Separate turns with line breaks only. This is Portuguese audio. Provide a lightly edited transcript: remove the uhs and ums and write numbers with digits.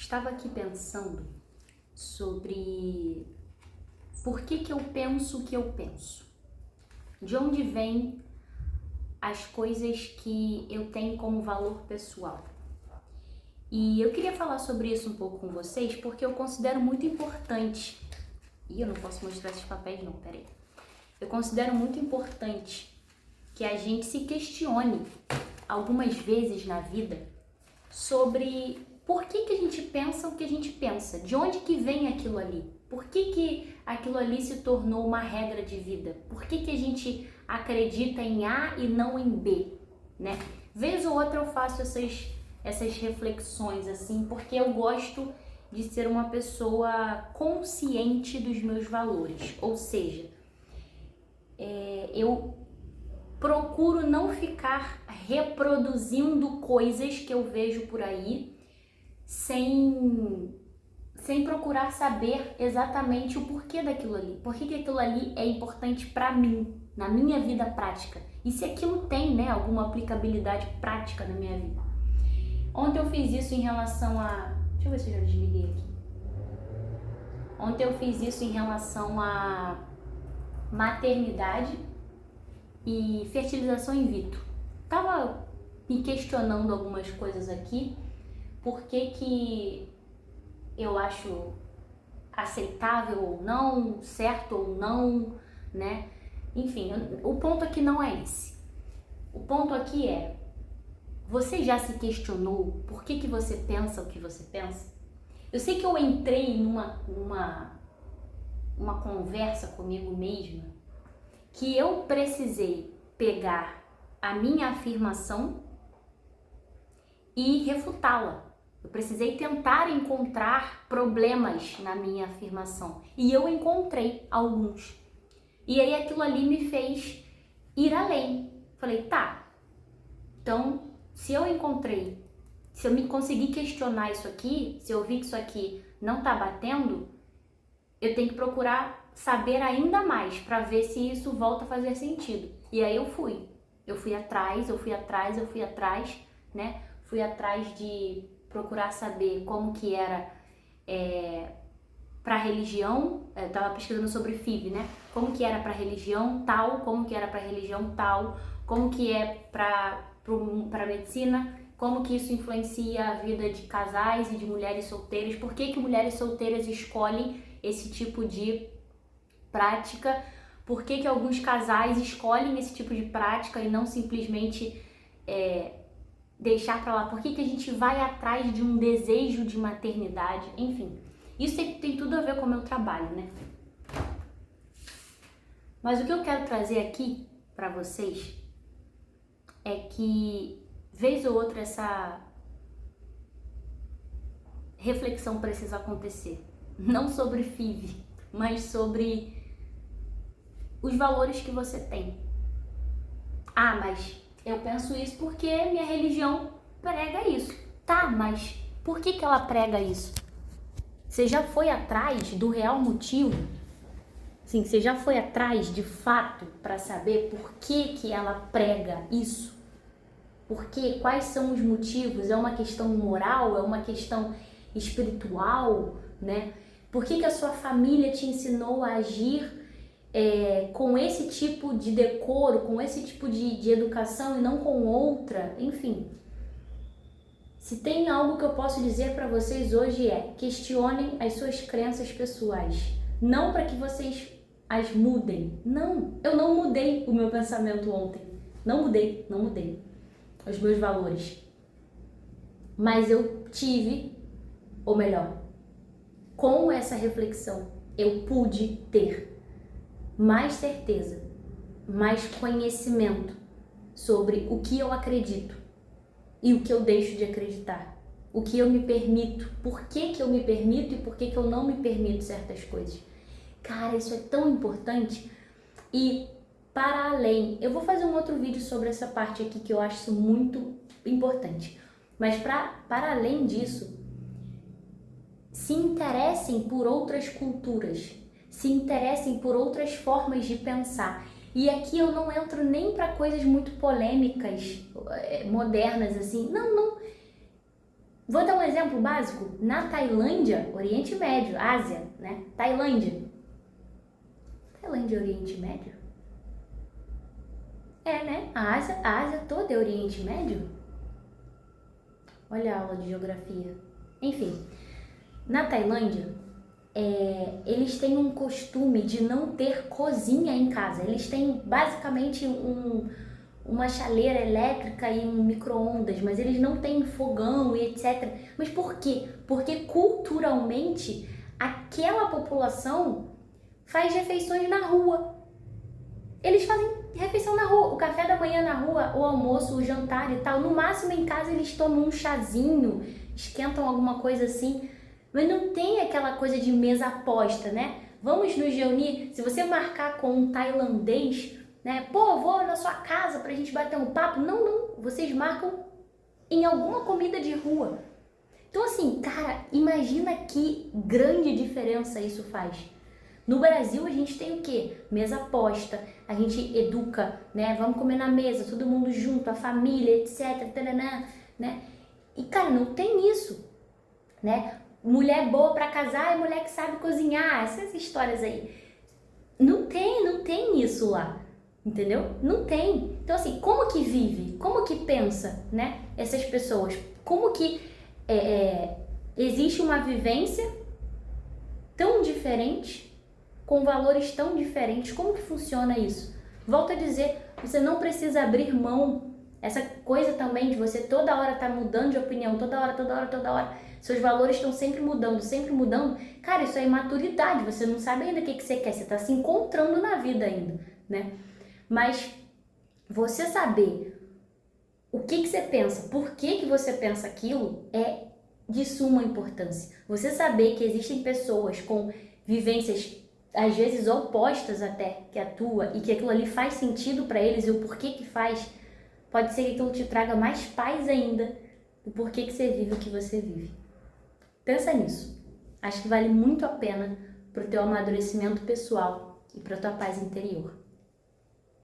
Estava aqui pensando sobre por que eu penso o que eu penso. De onde vêm as coisas que eu tenho como valor pessoal. E eu queria falar sobre isso um pouco com vocês porque eu considero muito importante. Ih, eu não posso mostrar esses papéis não, peraí. Eu considero muito importante que a gente se questione algumas vezes na vida sobre por que a gente pensa o que a gente pensa, de onde que vem aquilo ali, por que aquilo ali se tornou uma regra de vida, por que a gente acredita em A e não em B, né? Vez ou outra eu faço essas reflexões assim, porque eu gosto de ser uma pessoa consciente dos meus valores, ou seja, eu procuro não ficar reproduzindo coisas que eu vejo por aí sem procurar saber exatamente o porquê daquilo ali. Por que aquilo ali é importante para mim, na minha vida prática. E se aquilo tem, né, alguma aplicabilidade prática na minha vida. Ontem eu fiz isso em relação a... Deixa eu ver se eu já desliguei aqui. Ontem eu fiz isso em relação a maternidade e fertilização in vitro. Tava me questionando algumas coisas aqui, por que eu acho aceitável ou não, certo ou não, né? Enfim, o ponto aqui não é esse. O ponto aqui é, você já se questionou por que você pensa o que você pensa? Eu sei que eu entrei numa conversa comigo mesma que eu precisei pegar a minha afirmação e refutá-la. Eu precisei tentar encontrar problemas na minha afirmação. E eu encontrei alguns. E aí aquilo ali me fez ir além. Falei, tá, então se eu me conseguir questionar isso aqui, se eu vi que isso aqui não tá batendo, eu tenho que procurar saber ainda mais para ver se isso volta a fazer sentido. E aí eu fui atrás, né? Fui atrás de procurar saber como que era para religião, eu tava pesquisando sobre FIV, né? Como que era para religião tal, como que era para religião tal, como que é para medicina, como que isso influencia a vida de casais e de mulheres solteiras, por que mulheres solteiras escolhem esse tipo de prática, por que alguns casais escolhem esse tipo de prática e não simplesmente deixar pra lá, por que a gente vai atrás de um desejo de maternidade, enfim. Isso tem tudo a ver com o meu trabalho, né? Mas o que eu quero trazer aqui pra vocês é que, vez ou outra, essa reflexão precisa acontecer. Não sobre FIV, mas sobre os valores que você tem. Ah, mas eu penso isso porque minha religião prega isso. Tá, mas por que ela prega isso? Você já foi atrás do real motivo? Sim, você já foi atrás de fato para saber por que ela prega isso? Porque quais são os motivos? É uma questão moral? É uma questão espiritual, né? Por que a sua família te ensinou a agir com esse tipo de decoro, com esse tipo de educação e não com outra? Enfim, se tem algo que eu posso dizer para vocês hoje questionem as suas crenças pessoais. Não para que vocês as mudem. Não, eu não mudei o meu pensamento ontem. Não mudei os meus valores. Mas eu tive, ou melhor, com essa reflexão, eu pude ter mais certeza, mais conhecimento sobre o que eu acredito e o que eu deixo de acreditar, o que eu me permito, por que eu me permito e por que eu não me permito certas coisas. Cara, isso é tão importante. E para além, eu vou fazer um outro vídeo sobre essa parte aqui que eu acho isso muito importante, mas para além disso, se interessem por outras culturas, se interessem por outras formas de pensar. E aqui eu não entro nem para coisas muito polêmicas, modernas assim. Não. Vou dar um exemplo básico, na Tailândia, Oriente Médio, Ásia, né? Tailândia é Oriente Médio? É, né? A Ásia toda é Oriente Médio? Olha a aula de geografia. Enfim, na Tailândia, eles têm um costume de não ter cozinha em casa. Eles têm basicamente uma chaleira elétrica e um micro-ondas, mas eles não têm fogão e etc. Mas por quê? Porque culturalmente aquela população faz refeições na rua. Eles fazem refeição na rua, o café da manhã na rua, o almoço, o jantar e tal. No máximo em casa eles tomam um chazinho, esquentam alguma coisa assim, mas não tem aquela coisa de mesa posta, né? Vamos nos reunir, se você marcar com um tailandês, né? Pô, vou na sua casa pra gente bater um papo. Não, vocês marcam em alguma comida de rua. Então assim, cara, imagina que grande diferença isso faz. No Brasil a gente tem o quê? Mesa posta, a gente educa, né? Vamos comer na mesa, todo mundo junto, a família, etc, taranã, né? E cara, não tem isso, né? Mulher boa pra casar e mulher que sabe cozinhar, essas histórias aí. Não tem isso lá, entendeu? Não tem. Então assim, como que vive, como que pensa, né? Essas pessoas, como que existe uma vivência tão diferente, com valores tão diferentes, como que funciona isso? Volto a dizer, você não precisa abrir mão, essa coisa também de você toda hora tá mudando de opinião, toda hora, seus valores estão sempre mudando, cara, isso é imaturidade, você não sabe ainda o que você quer, você tá se encontrando na vida ainda, né? Mas você saber o que você pensa, por que você pensa aquilo, é de suma importância. Você saber que existem pessoas com vivências às vezes opostas até que a tua e que aquilo ali faz sentido para eles e o porquê que faz, pode ser que aquilo te traga mais paz ainda do porquê que você vive o que você vive. Pensa nisso. Acho que vale muito a pena pro teu amadurecimento pessoal e pra tua paz interior.